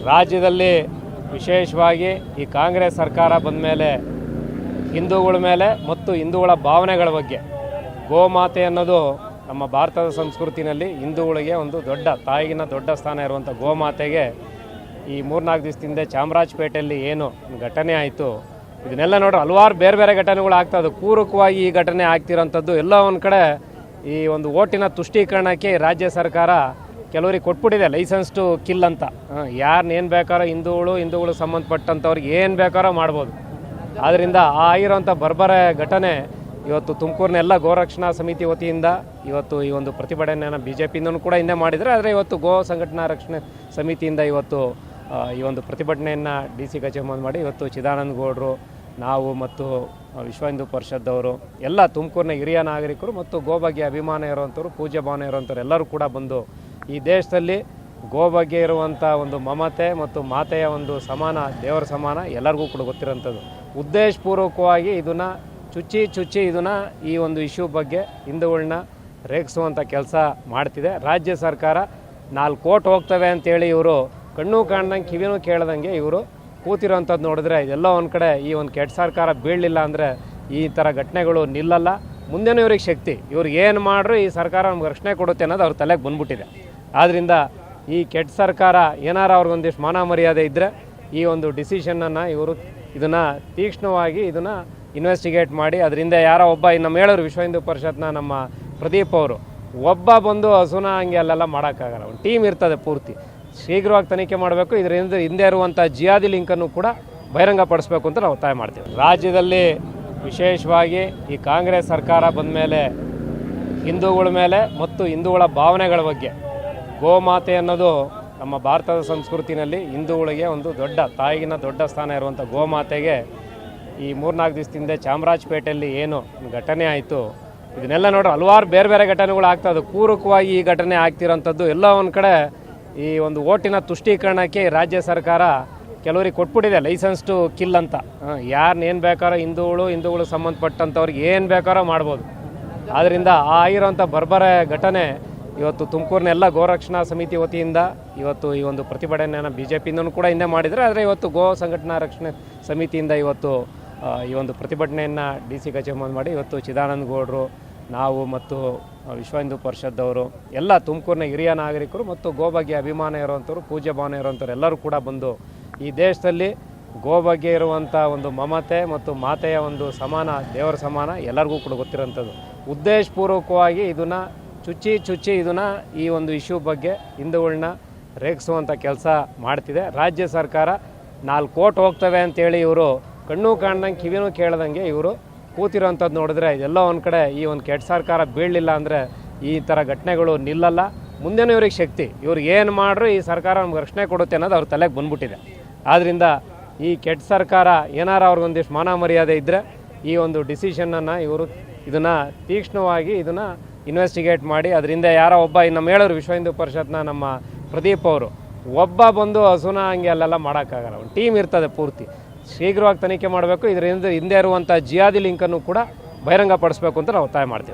ರಾಜ್ಯದಲ್ಲಿ ವಿಶೇಷವಾಗಿ ಈ ಕಾಂಗ್ರೆಸ್ ಸರ್ಕಾರ ಬಂದ ಮೇಲೆ ಹಿಂದೂಗಳ ಮೇಲೆ ಮತ್ತು ಹಿಂದೂಗಳ ಭಾವನೆಗಳ ಬಗ್ಗೆ ಗೋಮಾತೆ ಅನ್ನೋದು ನಮ್ಮ ಭಾರತದ ಸಂಸ್ಕೃತಿನಲ್ಲಿ ಹಿಂದೂಗಳಿಗೆ ಒಂದು ದೊಡ್ಡ ತಾಯಿಗಿನ ದೊಡ್ಡ ಸ್ಥಾನ ಇರುವಂಥ ಗೋಮಾತೆಗೆ ಈ 3-4 ದಿವಸದಿಂದ ಚಾಮರಾಜಪೇಟೆಯಲ್ಲಿ ಏನು ಘಟನೆ ಆಯಿತು ಇದನ್ನೆಲ್ಲ ನೋಡ್ರೆ ಹಲವಾರು ಬೇರೆ ಬೇರೆ ಘಟನೆಗಳು ಆಗ್ತದೆ. ಪೂರಕವಾಗಿ ಈ ಘಟನೆ ಆಗ್ತಿರೋಂಥದ್ದು ಎಲ್ಲ ಒಂದು ಕಡೆ ಈ ಒಂದು ಓಟಿನ ತುಷ್ಟೀಕರಣಕ್ಕೆ ರಾಜ್ಯ ಸರ್ಕಾರ ಕೆಲವರಿಗೆ ಕೊಟ್ಬಿಟ್ಟಿದೆ ಲೈಸೆನ್ಸ್ ಟು ಕಿಲ್ ಅಂತ. ಯಾರನ್ನ ಏನು ಬೇಕಾರೋ ಹಿಂದೂಗಳು ಸಂಬಂಧಪಟ್ಟಂಥವ್ರಿಗೆ ಏನು ಬೇಕಾರೋ ಮಾಡ್ಬೋದು. ಆದ್ದರಿಂದ ಆಗಿರೋಂಥ ಬರ್ಬರ ಘಟನೆ ಇವತ್ತು ತುಮಕೂರಿನ ಎಲ್ಲ ಗೋರಕ್ಷಣಾ ಸಮಿತಿ ವತಿಯಿಂದ ಇವತ್ತು ಈ ಒಂದು ಪ್ರತಿಭಟನೆಯನ್ನು BJPಯಿಂದನೂ ಕೂಡ ಹಿಂದೆ ಮಾಡಿದರೆ, ಆದರೆ ಇವತ್ತು ಗೋ ಸಂಘಟನಾ ರಕ್ಷಣೆ ಸಮಿತಿಯಿಂದ ಇವತ್ತು ಈ ಒಂದು ಪ್ರತಿಭಟನೆಯನ್ನು DC ಕಚೇರಿ ಮುಂದೆ ಮಾಡಿ ಇವತ್ತು ಚಿದಾನಂದ ಗೌಡರು, ನಾವು ಮತ್ತು ವಿಶ್ವ ಹಿಂದೂ ಪರಿಷತ್ತವರು ಎಲ್ಲ ತುಮಕೂರಿನ ಹಿರಿಯ ನಾಗರಿಕರು ಮತ್ತು ಗೋ ಬಗ್ಗೆ ಅಭಿಮಾನ ಇರುವಂಥವ್ರು, ಪೂಜ್ಯ ಭಾವನೆ ಇರುವಂಥವ್ರು ಎಲ್ಲರೂ ಕೂಡ ಬಂದು ಈ ದೇಶದಲ್ಲಿ ಗೋ ಬಗ್ಗೆ ಇರುವಂಥ ಒಂದು ಮಮತೆ ಮತ್ತು ಮಾತೆಯ ಒಂದು ಸಮಾನ, ದೇವರ ಸಮಾನ ಎಲ್ಲರಿಗೂ ಕೂಡ ಗೊತ್ತಿರೋಂಥದ್ದು. ಉದ್ದೇಶಪೂರ್ವಕವಾಗಿ ಇದನ್ನು ಚುಚ್ಚಿ ಇದನ್ನು ಈ ಒಂದು ಇಶ್ಯೂ ಬಗ್ಗೆ ಹಿಂದೂಗಳನ್ನ ರೇಗಿಸುವಂಥ ಕೆಲಸ ಮಾಡ್ತಿದೆ. ರಾಜ್ಯ ಸರ್ಕಾರ 4 ಕೋಟಿ ಹೋಗ್ತವೆ ಅಂತೇಳಿ ಇವರು ಕಣ್ಣು ಕಾಣ್ದಂಗೆ ಕಿವಿನೂ ಕೇಳ್ದಂಗೆ ಇವರು ಕೂತಿರೋಂಥದ್ದು ನೋಡಿದ್ರೆ ಇದೆಲ್ಲ ಒಂದು ಕಡೆ ಈ ಒಂದು ಕೆಟ್ಟ ಸರ್ಕಾರ ಬೀಳಲಿಲ್ಲ ಅಂದರೆ ಈ ಥರ ಘಟನೆಗಳು ನಿಲ್ಲಲ್ಲ. ಮುಂದೆನೂ ಇವ್ರಿಗೆ ಶಕ್ತಿ, ಇವ್ರಿಗೆ ಏನು ಮಾಡ್ರು ಈ ಸರ್ಕಾರ ನಮ್ಗೆ ರಕ್ಷಣೆ ಕೊಡುತ್ತೆ ಅನ್ನೋದು ಅವ್ರ ತಲೆಗೆ ಬಂದ್ಬಿಟ್ಟಿದೆ. ಆದ್ದರಿಂದ ಈ ಕೆಟ್ಟ ಸರ್ಕಾರ ಏನಾರು ಅವ್ರಿಗೊಂದಿಷ್ಟು ಮಾನ ಮರ್ಯಾದೆ ಇದ್ದರೆ ಈ ಒಂದು ಡಿಸಿಷನನ್ನು ಇವರು ಇದನ್ನು ತೀಕ್ಷ್ಣವಾಗಿ ಇದನ್ನು ಇನ್ವೆಸ್ಟಿಗೇಟ್ ಮಾಡಿ ಅದರಿಂದ ಯಾರೋ ಒಬ್ಬ ನಮ್ಮ ಹೇಳೋರು ವಿಶ್ವ ಹಿಂದೂ ಪರಿಷತ್ನ ನಮ್ಮ ಪ್ರದೀಪ್ ಅವರು ಒಬ್ಬ ಬಂದು ಹಸುನ ಹಂಗೆ ಅಲ್ಲೆಲ್ಲ ಮಾಡೋಕ್ಕಾಗಲ್ಲ. ಒಂದು ಟೀಮ್ ಇರ್ತದೆ ಪೂರ್ತಿ, ಶೀಘ್ರವಾಗಿ ತನಿಖೆ ಮಾಡಬೇಕು. ಇದರಿಂದ ಹಿಂದೆ ಇರುವಂಥ ಜಿಯಾದಿ ಲಿಂಕನ್ನು ಕೂಡ ಬಹಿರಂಗಪಡಿಸಬೇಕು ಅಂತ ನಾವು ಒತ್ತಾಯ ಮಾಡ್ತೀವಿ. ರಾಜ್ಯದಲ್ಲಿ ವಿಶೇಷವಾಗಿ ಈ ಕಾಂಗ್ರೆಸ್ ಸರ್ಕಾರ ಬಂದ ಮೇಲೆ ಹಿಂದೂಗಳ ಮೇಲೆ ಮತ್ತು ಹಿಂದೂಗಳ ಭಾವನೆಗಳ ಬಗ್ಗೆ ಗೋಮಾತೆ ಅನ್ನೋದು ನಮ್ಮ ಭಾರತದ ಸಂಸ್ಕೃತಿನಲ್ಲಿ ಹಿಂದೂಗಳಿಗೆ ಒಂದು ದೊಡ್ಡ ತಾಯಿಗಿನ ದೊಡ್ಡ ಸ್ಥಾನ ಇರುವಂಥ ಗೋಮಾತೆಗೆ ಈ 3-4 ದಿವಸದಿಂದ ಚಾಮರಾಜಪೇಟೆಯಲ್ಲಿ ಏನು ಘಟನೆ ಆಯಿತು ಇದನ್ನೆಲ್ಲ ನೋಡ್ರೆ ಹಲವಾರು ಬೇರೆ ಬೇರೆ ಘಟನೆಗಳು ಆಗ್ತದೆ. ಪೂರಕವಾಗಿ ಈ ಘಟನೆ ಆಗ್ತಿರೋಂಥದ್ದು ಎಲ್ಲ ಒಂದು ಕಡೆ ಈ ಒಂದು ಓಟಿನ ತುಷ್ಟೀಕರಣಕ್ಕೆ ರಾಜ್ಯ ಸರ್ಕಾರ ಕೆಲವರಿಗೆ ಕೊಟ್ಬಿಟ್ಟಿದೆ ಲೈಸೆನ್ಸ್ ಟು ಕಿಲ್ ಅಂತ. ಯಾರನ್ನ ಏನು ಬೇಕಾರೋ ಹಿಂದೂಗಳು ಸಂಬಂಧಪಟ್ಟಂಥವ್ರಿಗೆ ಏನು ಬೇಕಾರೋ ಮಾಡ್ಬೋದು. ಆದ್ದರಿಂದ ಆಗಿರೋಂಥ ಬರ್ಬರ ಘಟನೆ ಇವತ್ತು ತುಮಕೂರಿನ ಎಲ್ಲ ಗೋರಕ್ಷಣಾ ಸಮಿತಿ ವತಿಯಿಂದ ಇವತ್ತು ಈ ಒಂದು ಪ್ರತಿಭಟನೆಯನ್ನು BJPಯಿಂದನೂ ಕೂಡ ಹಿಂದೆ ಮಾಡಿದರೆ, ಆದರೆ ಇವತ್ತು ಗೋ ಸಂಘಟನಾ ರಕ್ಷಣೆ ಸಮಿತಿಯಿಂದ ಇವತ್ತು ಈ ಒಂದು ಪ್ರತಿಭಟನೆಯನ್ನು DC ಕಚೇರಿ ಮುಂದೆ ಮಾಡಿ ಇವತ್ತು ಚಿದಾನಂದ ಗೌಡರು, ನಾವು ಮತ್ತು ವಿಶ್ವ ಹಿಂದೂ ಪರಿಷತ್ತವರು ಎಲ್ಲ ತುಮಕೂರಿನ ಹಿರಿಯ ನಾಗರಿಕರು ಮತ್ತು ಗೋ ಬಗ್ಗೆ ಅಭಿಮಾನ ಇರುವಂಥವ್ರು, ಪೂಜ್ಯ ಭಾವನೆ ಇರುವಂಥವ್ರು ಎಲ್ಲರೂ ಕೂಡ ಬಂದು ಈ ದೇಶದಲ್ಲಿ ಗೋ ಬಗ್ಗೆ ಇರುವಂಥ ಒಂದು ಮಮತೆ ಮತ್ತು ಮಾತೆಯ ಒಂದು ಸಮಾನ, ದೇವರ ಸಮಾನ ಎಲ್ಲರಿಗೂ ಕೂಡ ಗೊತ್ತಿರೋಂಥದ್ದು. ಉದ್ದೇಶಪೂರ್ವಕವಾಗಿ ಇದನ್ನು ಚುಚ್ಚಿ ಇದನ್ನು ಈ ಒಂದು ಇಶ್ಯೂ ಬಗ್ಗೆ ಹಿಂದೂಗಳನ್ನ ರೇಗಿಸುವಂಥ ಕೆಲಸ ಮಾಡ್ತಿದೆ. ರಾಜ್ಯ ಸರ್ಕಾರ 4 ಕೋಟಿ ಹೋಗ್ತವೆ ಅಂತೇಳಿ ಇವರು ಕಣ್ಣು ಕಾಣ್ದಂಗೆ ಕಿವಿನೂ ಕೇಳ್ದಂಗೆ ಇವರು ಕೂತಿರೋಂಥದ್ದು ನೋಡಿದ್ರೆ ಇದೆಲ್ಲ ಒಂದು ಕಡೆ ಈ ಒಂದು ಕೆಟ್ಟ ಸರ್ಕಾರ ಬೀಳಲಿಲ್ಲ ಅಂದರೆ ಈ ಥರ ಘಟನೆಗಳು ನಿಲ್ಲಲ್ಲ. ಮುಂದೆನೂ ಇವ್ರಿಗೆ ಶಕ್ತಿ, ಇವ್ರಿಗೆ ಏನು ಮಾಡ್ರು ಈ ಸರ್ಕಾರ ನಮ್ಗೆ ರಕ್ಷಣೆ ಕೊಡುತ್ತೆ ಅನ್ನೋದು ಅವ್ರ ತಲೆಗೆ ಬಂದ್ಬಿಟ್ಟಿದೆ. ಆದ್ದರಿಂದ ಈ ಕೆಟ್ಟ ಸರ್ಕಾರ ಏನಾರು ಅವ್ರಿಗೊಂದಿಷ್ಟು ಮಾನ ಮರ್ಯಾದೆ ಇದ್ದರೆ ಈ ಒಂದು ಡಿಸಿಷನನ್ನು ಇವರು ಇದನ್ನು ತೀಕ್ಷ್ಣವಾಗಿ ಇದನ್ನು ಇನ್ವೆಸ್ಟಿಗೇಟ್ ಮಾಡಿ ಅದರಿಂದ ಯಾರೋ ಒಬ್ಬ ನಮ್ಮ ಹೇಳೋರು ವಿಶ್ವ ಹಿಂದೂ ಪರಿಷತ್ನ ನಮ್ಮ ಪ್ರದೀಪ್ ಅವರು ಒಬ್ಬ ಬಂದು ಹಸುನ ಹಂಗೆ ಅಲ್ಲೆಲ್ಲ ಮಾಡೋಕ್ಕಾಗಲ್ಲ. ಒಂದು ಟೀಮ್ ಇರ್ತದೆ ಪೂರ್ತಿ, ಶೀಘ್ರವಾಗಿ ತನಿಖೆ ಮಾಡಬೇಕು. ಇದರಿಂದ ಹಿಂದೆ ಇರುವಂಥ ಜಿಯಾದಿ ಲಿಂಕನ್ನು ಕೂಡ ಬಹಿರಂಗಪಡಿಸಬೇಕು ಅಂತ ನಾವು ಒತ್ತಾಯ ಮಾಡ್ತೀವಿ.